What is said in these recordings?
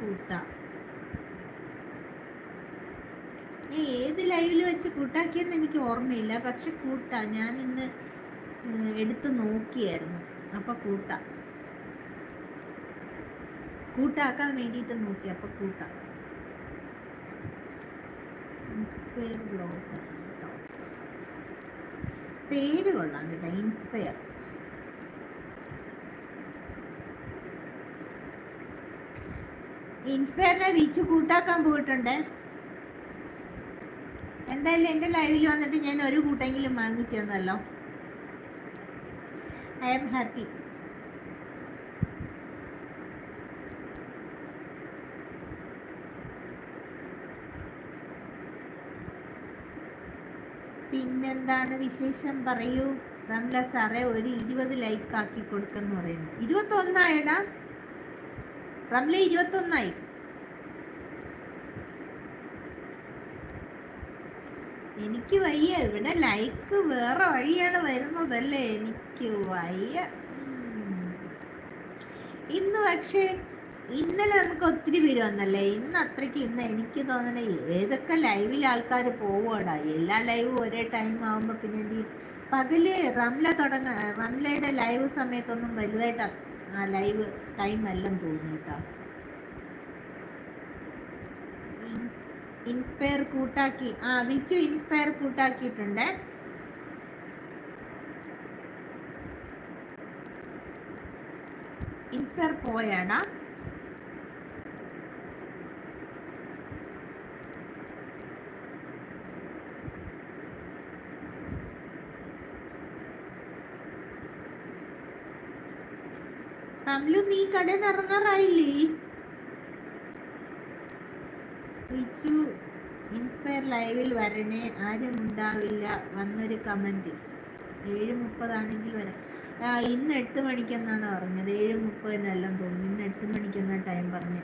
കൂട്ടാം. ഞാൻ ഏത് ലൈവിൽ വെച്ച് കൂട്ടാക്കിയെന്ന് എനിക്ക് ഓർമ്മയില്ല, പക്ഷെ കൂട്ടാ. ഞാൻ ഇന്ന് എടുത്ത് നോക്കിയായിരുന്നു. അപ്പൊ കൂട്ടാക്കാൻ വേണ്ടിയിട്ട് നോക്കി. അപ്പൊ കൂട്ടാം. ഇൻസ്പയർ ബ്ലോഗ് പേര് കൊള്ളാം കേട്ടോ, ഇൻസ്പയർ. ഇൻസ്പയറിനെ വിളിച്ച് കൂട്ടാക്കാൻ പോയിട്ടുണ്ട്. എന്തായാലും എൻ്റെ ലൈവിൽ വന്നിട്ട് ഞാൻ ഒരു കൂട്ടെങ്കിലും വാങ്ങിച്ചു തന്നല്ലോ. I am happy. പിന്നെന്താണ് വിശേഷം, പറയൂ. റംല സാറേ ഒരു 20 ലൈക്ക് ആക്കി കൊടുക്കെന്ന് പറയുന്നു. 21 റംല, 21. എനിക്ക് വയ്യ. ഇവിടെ ലൈക്ക് വേറെ വഴിയാണ് വരുന്നതല്ലേ, എനിക്ക് വയ്യ. ഇന്ന് പക്ഷേ ഇന്നലെ നമുക്ക് ഒത്തിരി പേര് വന്നല്ലേ, ഇന്ന് അത്രയ്ക്ക്. ഇന്ന് എനിക്ക് തോന്നണേ ഏതൊക്കെ ലൈവിൽ ആൾക്കാർ പോവാടാ. എല്ലാ ലൈവും ഒരേ ടൈം ആവുമ്പോ പിന്നെ എന്ത് പകല് റംലയുടെ ലൈവ് സമയത്തൊന്നും വലുതായിട്ട് ആ ലൈവ് ടൈം എല്ലാം തോന്നിട്ടാ. ഇൻസ്പയർ കൂട്ടാക്കി. വിച്ചു ഇൻസ്പയർ കൂട്ടാക്കിയിട്ടുണ്ട്. ഇൻസ്പയർ പോയാടാ. റംലു, നീ കടയിൽ നിന്ന് ഇറങ്ങാറായില്ലേ? വിച്ചു ഇൻസ്പയർ ലൈവിൽ വരണേ, ആരും ഉണ്ടാവില്ല. വന്നൊരു കമന്റ്. 7:30 ആണെങ്കിൽ വരാം. ഇന്ന് 8 മണിക്കെന്നാണ് പറഞ്ഞത്. 7:30 തോന്നുന്നു. ഇന്ന് 8 മണിക്കെന്നാ ടൈം പറഞ്ഞു.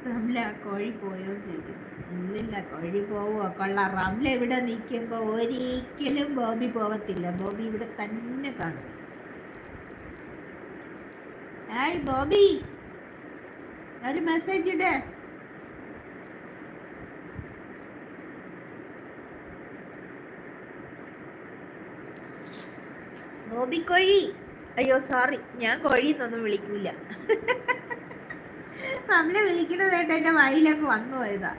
റംല കോഴി പോയോ ചെയ്തു. ഇല്ലില്ല, കോഴി പോവോ? കൊള്ളാം. റംല ഇവിടെ നിൽക്കുമ്പോ ഒരിക്കലും ബോബി പോവത്തില്ല. ബോബി ഇവിടെ തന്നെ കാണും. ഹായ് ബോബി, ഒരു മെസ്സേജ് ഇട്. ബോബി കോഴി. അയ്യോ സോറി, ഞാൻ കോഴിന്നൊന്നും വിളിക്കൂല. നമ്മളെ വിളിക്കുന്നതായിട്ട് എന്റെ വായിലൊക്കെ വന്നു പോയതാ.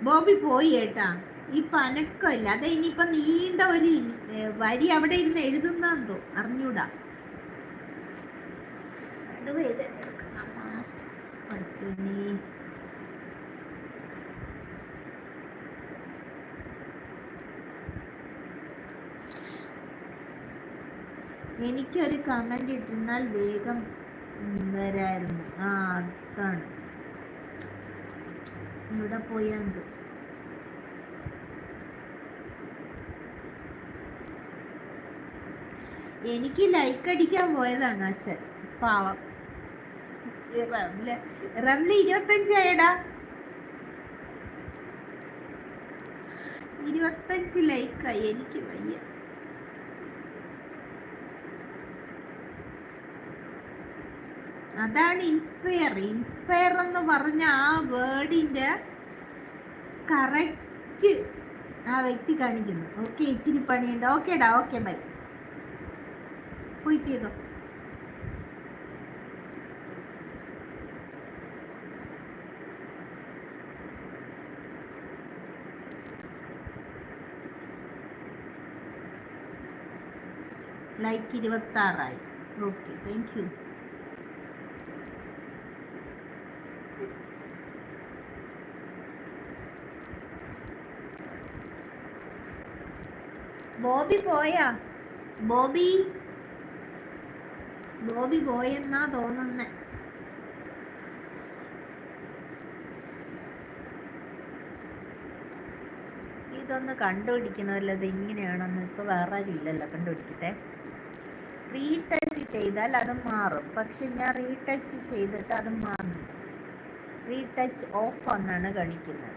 ബോബി പോയി കേട്ടാ. ഈ പനക്കമില്ല. അതെ, ഇനിയിപ്പൊ നീണ്ട ഒരു വരി അവിടെ ഇരുന്ന് എഴുതുന്നോ അറിഞ്ഞൂടാ. എനിക്കൊരു കമന്റ് ഇട്ടിരുന്നാൽ വേഗം വരായിരുന്നു. അതാണ് ഇവിടെ പോയത്. എനിക്ക് ലൈക്ക് അടിക്കാൻ പോയതാണ് അച്ഛൻ, പാവം. റംല 25 ആയടാ. 25 ലൈക്കായി. എനിക്ക് വയ്യ. അതാണ് ഇൻസ്പയർ. ഇൻസ്പയർ എന്ന് പറഞ്ഞ ആ വേർഡിന്റെ കറക്റ്റ് ആ വ്യക്തി കാണിക്കുന്നു. ഓക്കെ, ഇച്ചിരി പണിയുണ്ട്. ഓക്കേടാ, ഓക്കെ, ബൈ. പോയി ചെയ്തോ. ലൈക്ക് 26 ആയി. Okay, thank you. ബോബി പോയാ? ബോബി പോയെന്നാ തോന്നുന്നേ. ഇതൊന്ന് കണ്ടുപിടിക്കണമല്ലോ, ഇത് ഇങ്ങനെയാണെന്ന്. ഇപ്പൊ വേറെ ആരും ഇല്ലല്ലോ, കണ്ടുപിടിക്കട്ടെ. റീടച്ച് ചെയ്താൽ അത് മാറും. പക്ഷെ ഞാൻ റീടച്ച് ചെയ്തിട്ട് അത് മാറുന്നു. റീടച്ച് ഓഫ് എന്നാണ് കാണിക്കുന്നത്.